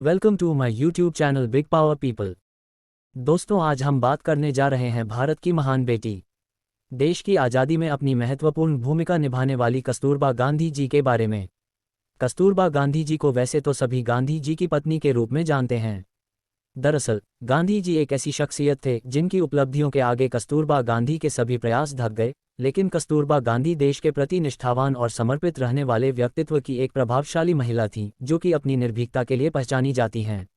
Welcome to my YouTube channel big power people. दोस्तों, आज हम बात करने जा रहे हैं भारत की महान बेटी, देश की आज़ादी में अपनी महत्वपूर्ण भूमिका निभाने वाली कस्तूरबा गांधी जी के बारे में। कस्तूरबा गांधी जी को वैसे तो सभी गांधी जी की पत्नी के रूप में जानते हैं। दरअसल गांधी जी एक ऐसी शख्सियत थे जिनकी उपलब्धियों के आगे कस्तूरबा गांधी के सभी प्रयास ढक गए, लेकिन कस्तूरबा गांधी देश के प्रति निष्ठावान और समर्पित रहने वाले व्यक्तित्व की एक प्रभावशाली महिला थीं, जो कि अपनी निर्भीकता के लिए पहचानी जाती हैं।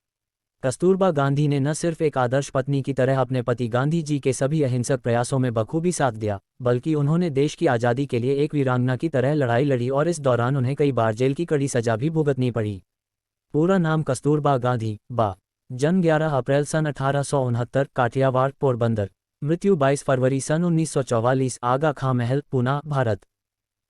कस्तूरबा गांधी ने न सिर्फ एक आदर्श पत्नी की तरह अपने पति गांधी जी के सभी अहिंसक प्रयासों में बखूबी साथ दिया, बल्कि उन्होंने देश की आज़ादी के लिए एक वीरांगना की तरह लड़ाई लड़ी और इस दौरान उन्हें कई बार जेल की कड़ी सजा भी भुगतनी पड़ी। पूरा नाम कस्तूरबा गांधी बा, जन्म 11 अप्रैल सन 1869, काठियावाड़, पोरबंदर। मृत्यु 22 फरवरी सन 1944, आगा खां महल, पूना, भारत।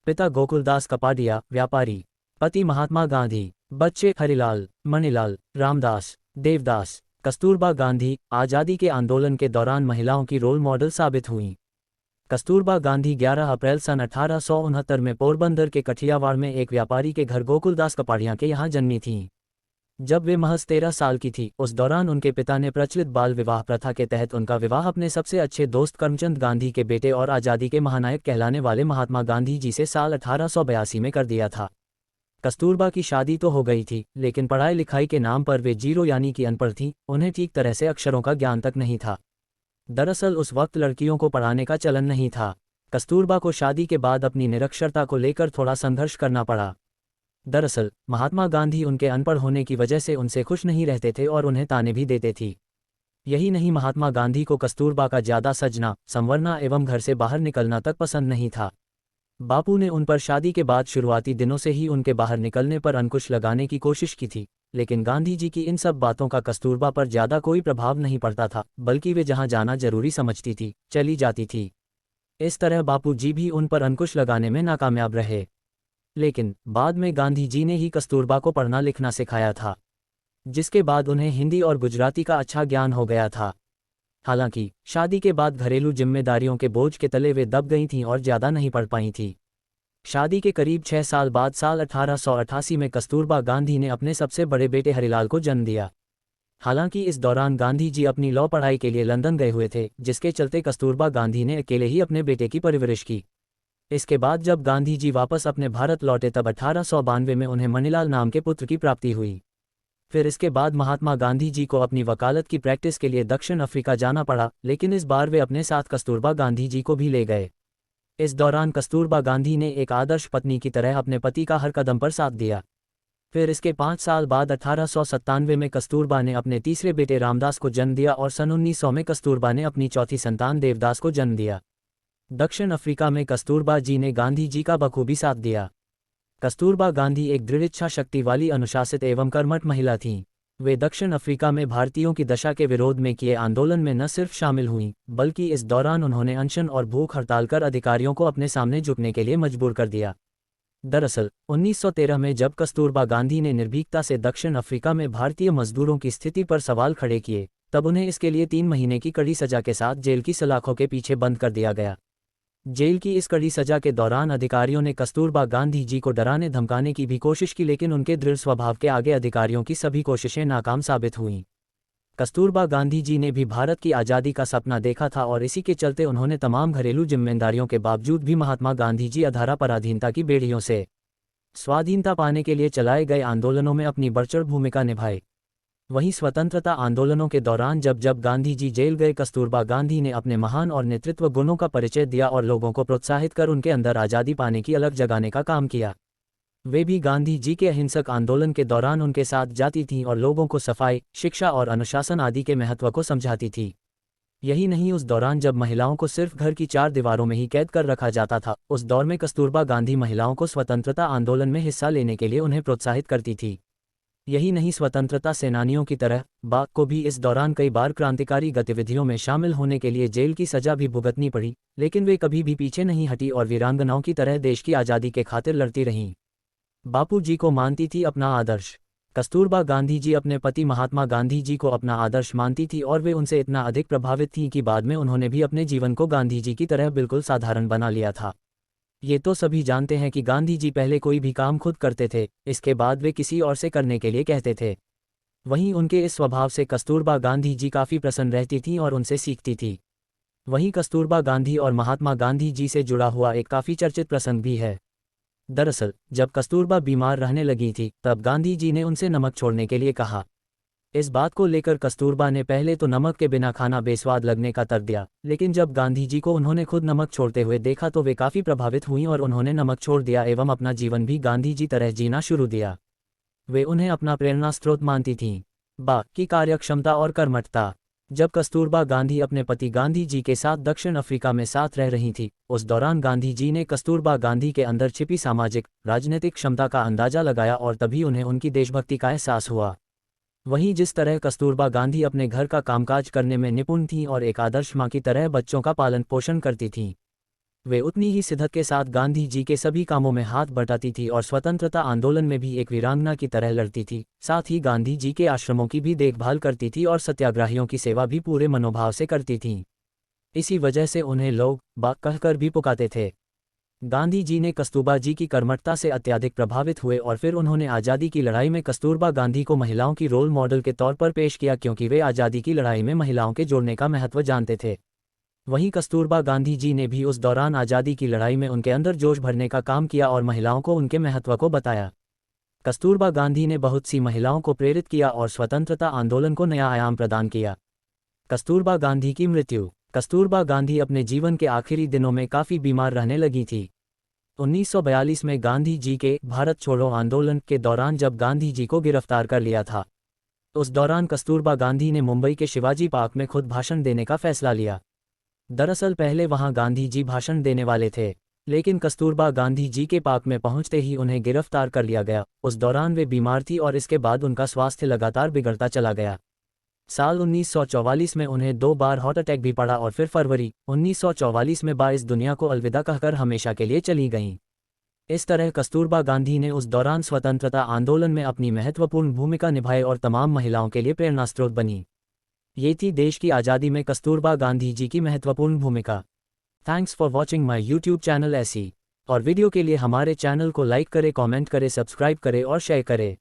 पिता गोकुलदास कपाडिया, व्यापारी। पति महात्मा गांधी। बच्चे हरिलाल, मणिलाल, रामदास, देवदास। कस्तूरबा गांधी आज़ादी के आंदोलन के दौरान महिलाओं की रोल मॉडल साबित हुईं। कस्तूरबा गांधी 11 अप्रैल सन 1869 में पोरबंदर के कठियावाड़ में एक व्यापारी के घर गोकुलदास कपाडिया के यहाँ जन्मी थीं। जब वे महज 13 साल की थी, उस दौरान उनके पिता ने प्रचलित बाल विवाह प्रथा के तहत उनका विवाह अपने सबसे अच्छे दोस्त करमचंद गांधी के बेटे और आज़ादी के महानायक कहलाने वाले महात्मा गांधी जी से साल 1882 में कर दिया था। कस्तूरबा की शादी तो हो गई थी, लेकिन पढ़ाई लिखाई के नाम पर वे जीरो यानी कि अनपढ़ थीं, उन्हें ठीक तरह से अक्षरों का ज्ञान तक नहीं था। दरअसल उस वक्त लड़कियों को पढ़ाने का चलन नहीं था। कस्तूरबा को शादी के बाद अपनी निरक्षरता को लेकर थोड़ा संघर्ष करना पड़ा। दरअसल महात्मा गांधी उनके अनपढ़ होने की वजह से उनसे खुश नहीं रहते थे और उन्हें ताने भी देते थी। यही नहीं, महात्मा गांधी को कस्तूरबा का ज़्यादा सजना, संवरना एवं घर से बाहर निकलना तक पसंद नहीं था। बापू ने उन पर शादी के बाद शुरुआती दिनों से ही उनके बाहर निकलने पर अंकुश लगाने की कोशिश की थी, लेकिन गांधी जी की इन सब बातों का कस्तूरबा पर ज़्यादा कोई प्रभाव नहीं पड़ता था, बल्कि वे जहां जाना जरूरी समझती थी, चली जाती थी। इस तरह बापू जी भी उन पर अंकुश लगाने में नाकामयाब रहे। लेकिन बाद में गांधी जी ने ही कस्तूरबा को पढ़ना लिखना सिखाया था, जिसके बाद उन्हें हिंदी और गुजराती का अच्छा ज्ञान हो गया था। हालांकि शादी के बाद घरेलू जिम्मेदारियों के बोझ के तले वे दब गई थीं और ज़्यादा नहीं पढ़ पाई थीं। शादी के करीब 6 साल बाद साल 1888 में कस्तूरबा गांधी ने अपने सबसे बड़े बेटे हरिलाल को जन्म दिया। हालांकि इस दौरान गांधी जी अपनी लॉ पढ़ाई के लिए लंदन गए हुए थे, जिसके चलते कस्तूरबा गांधी ने अकेले ही अपने बेटे की परवरिश की। इसके बाद जब गांधी जी वापस अपने भारत लौटे तब 1892 में उन्हें मणिलाल नाम के पुत्र की प्राप्ति हुई। फिर इसके बाद महात्मा गांधी जी को अपनी वकालत की प्रैक्टिस के लिए दक्षिण अफ्रीका जाना पड़ा, लेकिन इस बार वे अपने साथ कस्तूरबा गांधी जी को भी ले गए। इस दौरान कस्तूरबा गांधी ने एक आदर्श पत्नी की तरह अपने पति का हर कदम पर साथ दिया। फिर इसके 5 साल बाद 1897 में कस्तूरबा ने अपने तीसरे बेटे रामदास को जन्म दिया और सन 1900 में कस्तूरबा ने अपनी चौथी संतान देवदास को जन्म दिया। दक्षिण अफ्रीका में कस्तूरबा जी ने गांधी जी का बखूबी साथ दिया। कस्तूरबा गांधी एक दृढ़ इच्छा शक्ति वाली, अनुशासित एवं कर्मठ महिला थीं। वे दक्षिण अफ्रीका में भारतीयों की दशा के विरोध में किए आंदोलन में न सिर्फ शामिल हुईं, बल्कि इस दौरान उन्होंने अनशन और भूख हड़ताल कर अधिकारियों को अपने सामने झुकने के लिए मजबूर कर दिया। दरअसल 1913 में जब कस्तूरबा गांधी ने निर्भीकता से दक्षिण अफ्रीका में भारतीय मजदूरों की स्थिति पर सवाल खड़े किए, तब उन्हें इसके लिए 3 महीने की कड़ी सजा के साथ जेल की सलाखों के पीछे बंद कर दिया गया। जेल की इस कड़ी सजा के दौरान अधिकारियों ने कस्तूरबा गांधी जी को डराने धमकाने की भी कोशिश की, लेकिन उनके दृढ़ स्वभाव के आगे अधिकारियों की सभी कोशिशें नाकाम साबित हुईं। कस्तूरबा गांधी जी ने भी भारत की आज़ादी का सपना देखा था और इसी के चलते उन्होंने तमाम घरेलू जिम्मेदारियों के बावजूद भी महात्मा गांधी जी अधारा पराधीनता की बेड़ियों से स्वाधीनता पाने के लिए चलाए गए आंदोलनों में अपनी बढ़चढ़ भूमिका निभाई। वहीं स्वतंत्रता आंदोलनों के दौरान जब जब गांधी जी जेल गए, कस्तूरबा गांधी ने अपने महान और नेतृत्व गुणों का परिचय दिया और लोगों को प्रोत्साहित कर उनके अंदर आज़ादी पाने की अलग जगाने का काम किया। वे भी गांधी जी के अहिंसक आंदोलन के दौरान उनके साथ जाती थीं और लोगों को सफाई, शिक्षा और अनुशासन आदि के महत्व को समझाती थी। यही नहीं, उस दौरान जब महिलाओं को सिर्फ घर की 4 दीवारों में ही कैद कर रखा जाता था, उस दौर में कस्तूरबा गांधी महिलाओं को स्वतंत्रता आंदोलन में हिस्सा लेने के लिए उन्हें प्रोत्साहित करती थी। यही नहीं, स्वतंत्रता सेनानियों की तरह बा को भी इस दौरान कई बार क्रांतिकारी गतिविधियों में शामिल होने के लिए जेल की सजा भी भुगतनी पड़ी, लेकिन वे कभी भी पीछे नहीं हटी और वीरांगनाओं की तरह देश की आज़ादी के खातिर लड़ती रहीं। बापू जी को मानती थी अपना आदर्श। कस्तूरबा गांधी जी अपने पति महात्मा गांधी जी को अपना आदर्श मानती थी और वे उनसे इतना अधिक प्रभावित थीं कि बाद में उन्होंने भी अपने जीवन को गांधी जी की तरह बिल्कुल साधारण बना लिया था। ये तो सभी जानते हैं कि गांधी जी पहले कोई भी काम खुद करते थे, इसके बाद वे किसी और से करने के लिए कहते थे। वहीं उनके इस स्वभाव से कस्तूरबा गांधी जी काफ़ी प्रसन्न रहती थीं और उनसे सीखती थी। वहीं कस्तूरबा गांधी और महात्मा गांधी जी से जुड़ा हुआ एक काफ़ी चर्चित प्रसंग भी है। दरअसल जब कस्तूरबा बीमार रहने लगी थी तब गांधी जी ने उनसे नमक छोड़ने के लिए कहा। इस बात को लेकर कस्तूरबा ने पहले तो नमक के बिना खाना बेस्वाद लगने का तर्क दिया, लेकिन जब गांधी जी को उन्होंने खुद नमक छोड़ते हुए देखा तो वे काफ़ी प्रभावित हुईं और उन्होंने नमक छोड़ दिया एवं अपना जीवन भी गांधी जी तरह जीना शुरू दिया। वे उन्हें अपना प्रेरणा स्रोत मानती थीं। बा की कार्यक्षमता और कर्मठता। जब कस्तूरबा गांधी अपने पति गांधी जी के साथ दक्षिण अफ्रीका में साथ रह रही थी, उस दौरान गांधी जी ने कस्तूरबा गांधी के अंदर छिपी सामाजिक राजनीतिक क्षमता का अंदाजा लगाया और तभी उन्हें उनकी देशभक्ति का एहसास हुआ। वहीं जिस तरह कस्तूरबा गांधी अपने घर का कामकाज करने में निपुण थीं और एक आदर्श मां की तरह बच्चों का पालन पोषण करती थीं, वे उतनी ही शिद्दत के साथ गांधी जी के सभी कामों में हाथ बटाती थी और स्वतंत्रता आंदोलन में भी एक वीरांगना की तरह लड़ती थी। साथ ही गांधी जी के आश्रमों की भी देखभाल करती थी और सत्याग्रहियों की सेवा भी पूरे मनोभाव से करती थीं। इसी वजह से उन्हें लोग बा कहकर भी पुकारते थे। गांधी जी ने कस्तूरबा जी की कर्मठता से अत्यधिक प्रभावित हुए और फिर उन्होंने आज़ादी की लड़ाई में कस्तूरबा गांधी को महिलाओं की रोल मॉडल के तौर पर पेश किया, क्योंकि वे आज़ादी की लड़ाई में महिलाओं के जोड़ने का महत्व जानते थे। वहीं कस्तूरबा गांधी जी ने भी उस दौरान आज़ादी की लड़ाई में उनके अंदर जोश भरने का काम किया और महिलाओं को उनके महत्व को बताया। कस्तूरबा गांधी ने बहुत सी महिलाओं को प्रेरित किया और स्वतंत्रता आंदोलन को नया आयाम प्रदान किया। कस्तूरबा गांधी की मृत्यु। कस्तूरबा गांधी अपने जीवन के आखिरी दिनों में काफ़ी बीमार रहने लगी थी। 1942 में गांधी जी के भारत छोड़ो आंदोलन के दौरान जब गांधी जी को गिरफ्तार कर लिया था, उस दौरान कस्तूरबा गांधी ने मुंबई के शिवाजी पार्क में खुद भाषण देने का फैसला लिया। दरअसल पहले वहां गांधी जी भाषण देने वाले थे, लेकिन कस्तूरबा गांधी जी के पार्क में पहुंचते ही उन्हें गिरफ्तार कर लिया गया। उस दौरान वे बीमार थी और इसके बाद उनका स्वास्थ्य लगातार बिगड़ता चला गया। साल 1944 में उन्हें 2 बार हार्ट अटैक भी पड़ा और फिर फरवरी 1944 में इस दुनिया को अलविदा कहकर हमेशा के लिए चली गईं। इस तरह कस्तूरबा गांधी ने उस दौरान स्वतंत्रता आंदोलन में अपनी महत्वपूर्ण भूमिका निभाई और तमाम महिलाओं के लिए प्रेरणा स्रोत बनी। ये थी देश की आज़ादी में कस्तूरबा गांधी जी की महत्वपूर्ण भूमिका। Thanks for watching my YouTube channel ऐसी और वीडियो के लिए हमारे चैनल को लाइक करें, कमेंट करें, सब्सक्राइब करें और शेयर करें।